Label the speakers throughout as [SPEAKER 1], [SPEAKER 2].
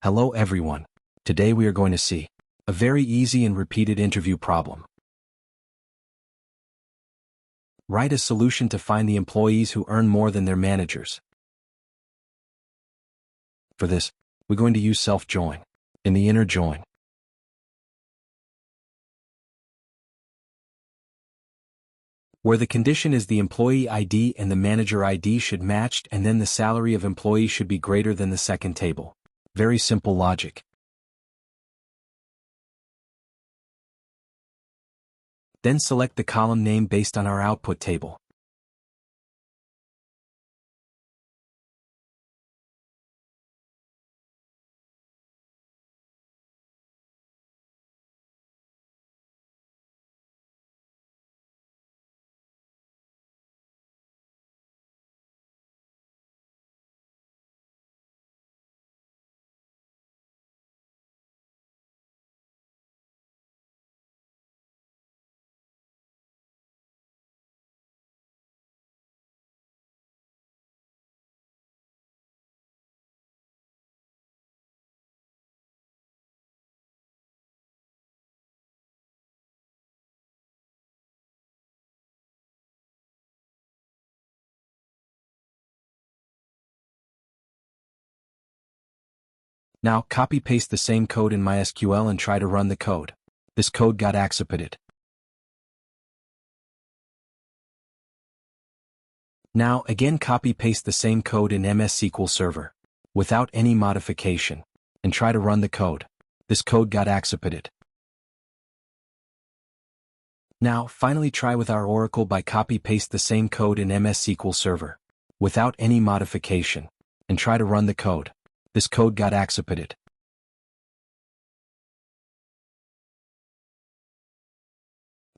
[SPEAKER 1] Hello everyone. Today we are going to see a very easy and repeated interview problem. Write a solution to find the employees who earn more than their managers. For this, we're going to use self-join. In the inner join, where the condition is the employee ID and the manager ID should match, and then the salary of employee should be greater than the second table. Very simple logic. Then select the column name based on our output table. Now copy-paste the same code in MySQL and try to run the code. This code got executed. Now again copy-paste the same code in MS SQL Server, without any modification, and try to run the code. This code got executed. Now finally try with our Oracle by copy-paste the same code in MS SQL Server, without any modification, and try to run the code. This code got executed.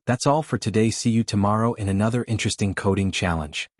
[SPEAKER 1] That's all for today. See you tomorrow in another interesting coding challenge.